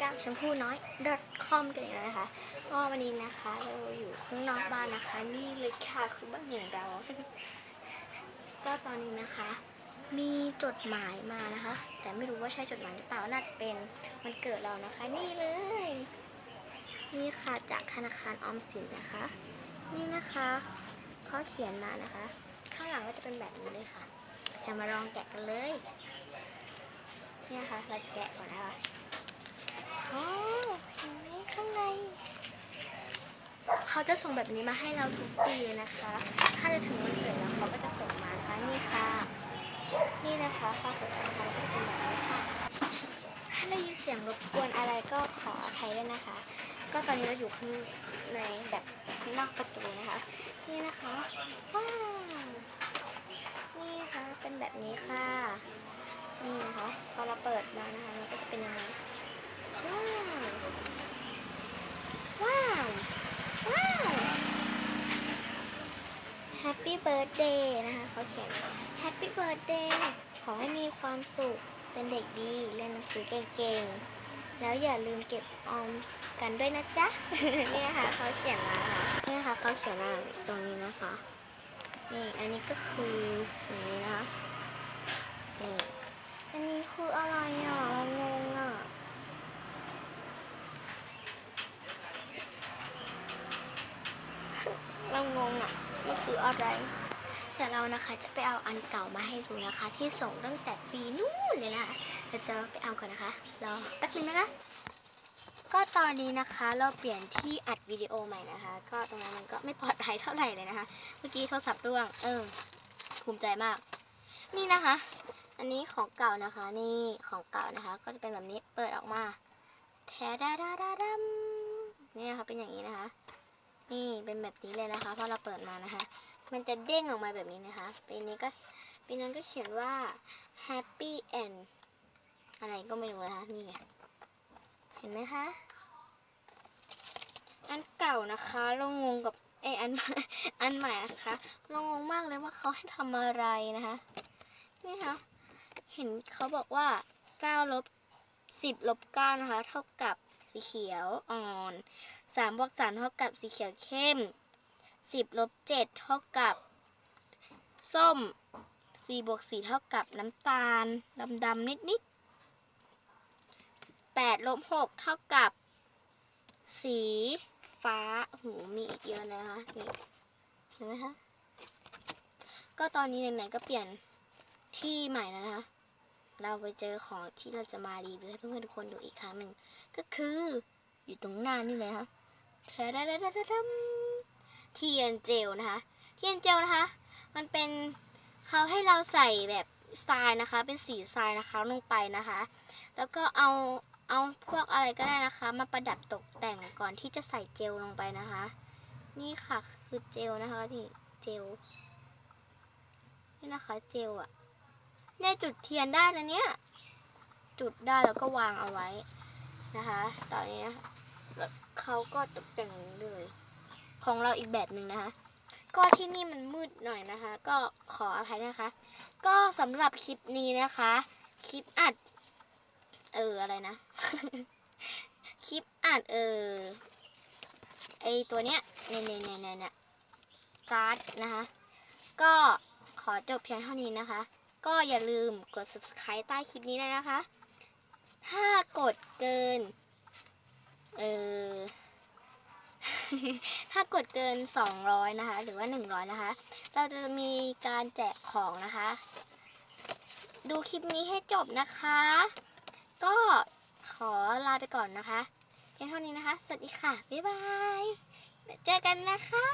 จากชมพู่น้อย .com กันอีกแล้วนะคะก็วันนี้นะคะเราอยู่ข้างนอกบ้านนะคะนี่เลยค่ะคือบ้านของเรา ก็ตอนนี้นะคะมีจดหมายมานะคะแต่ไม่รู้ว่าใช่จดหมายหรือเปล่าน่าจะเป็นวันเกิดเรานะคะนี่เลยนี่ค่ะจากธนาคารออมสินนะคะนี่นะคะเขาเขียนมานะคะข้างหลังก็จะเป็นแบบนี้เลยค่ะจะมาลองแกะกันเลยเนี่ยค่ะเราจะแกะก่อนนะคะโอ้เห็นไหมข้างในเขาจะส่งแบบนี้มาให้เราทุกปีเลยนะคะถ้าจะถึงวันเกิดแล้วเขาก็จะส่งมานะคะนี่ค่ะนี่นะคะข้อสำคัญก็จะเป็นแบบนี้ค่ะถ้าได้ยินเสียงรบกวนอะไรก็ขออภัยด้วยนะคะก็ตอนนี้เราอยู่ข้างในแบบนอกประตูนะคะนี่นะคะว้าวนี่นะคะเป็นแบบนี้ค่ะนี่นะคะพอเราเปิดมานะคะมันก็จะเป็นยังไงว้าวว้าวว้าว Happy Birthday นะคะเขาเขียน Happy Birthday ขอให้มีความสุขเป็นเด็กดีเรียนหนังสือเก่งๆแล้วอย่าลืมเก็บออมกันด้วยนะจ๊ะ นี่ค่ะเขาเขียนมาค่ะนี่ค่ะเขาเขียนมาตรงนี้นะคะนี่อันนี้ก็คืออย่างนี้นะคะนี่อันนี้คืออะไรอ่ะงงอ่ะเรางงอ่ะมันคืออะไรแต่เรานะคะจะไปเอาอันเก่ามาให้ดูนะคะที่ส่งตั้งแต่ปีนู้นเลยนะเราจะไปเอาก่อนนะคะรอแป๊บนึงนะคะก็ตอนนี้นะคะเราเปลี่ยนที่อัดวิดีโอใหม่นะคะก็ตรงนั้นมันก็ไม่ปลอดภัยเท่าไหร่เลยนะคะเมื่อกี้โทรศัพท์ร่วงภูมิใจมากนี่นะคะอันนี้ของเก่านะคะนี่ของเก่านะคะก็จะเป็นแบบนี้เปิดออกมาแทดาดาดาดัมนี่นะคะเป็นอย่างนี้นะคะนี่เป็นแบบนี้เลยนะคะพอเราเปิดมานะคะมันจะเด้งออกมาแบบนี้นะคะปีนั้นก็เขียนว่า Happy and อะไรก็ไม่รู้นะคะนี่เห็นไหมคะอันเก่านะคะเรางงกับอันใหม่นะคะเรางงมากเลยว่าเขาให้ทำอะไรนะคะนี่ค่ะเห็นเขาบอกว่า9 ลบ 10 ลบ 9นะคะเท่ากับสีเขียวอ่อน3 บวก 3เท่ากับสีเขียวเข้ม10 ลบ 7เท่ากับส้ม4 บวก 4เท่ากับน้ำตาลดำนิด8 ลบ 6เท่ากับสีฟ้าหูมีอีกเยอะนะคะนี่เห็นไหมคะก็ตอนนี้ไหนๆก็เปลี่ยนที่ใหม่แล้วนะคะเราไปเจอของที่เราจะมารีวิวให้เพื่อนๆทุกคนดูอีกครั้งหนึ่งก็คืออยู่ตรงหน้านี่เลยค่ะเทียนเจลนะคะเทียนเจลนะคะมันเป็นเขาให้เราใส่แบบทรายนะคะเป็นสีทรายนะคะลงไปนะคะแล้วก็เอาพวกอะไรก็ได้นะคะมาประดับตกแต่งก่อนที่จะใส่เจลลงไปนะคะนี่ค่ะคือเจลนะคะนี่เจลนี่นะคะเจลอะเนี่ยจุดเทียนได้นะเนี่ยจุดได้แล้วก็วางเอาไว้นะคะตอนนี้นะคะเขาก็ตกแต่งเลยของเราอีกแบบหนึ่งนะคะก็ที่นี่มันมืดหน่อยนะคะก็ขออภัยนะคะก็สำหรับคลิปนี้นะคะคลิปอัดอะไรนะ คลิปอัดไอตัวเนี้ยเนี่ยการ์ดนะคะก็ขอจบเพียงเท่านี้นะคะก็อย่าลืมกด subscribe ใต้คลิปนี้เลยนะคะถ้ากดเกินถ้ากดเกิน200นะคะหรือว่า100นะคะเราจะมีการแจกของนะคะดูคลิปนี้ให้จบนะคะก็ขอลาไปก่อนนะคะเพียงเท่านี้นะคะสวัสดีค่ะบ๊ายบายเจอกันนะคะ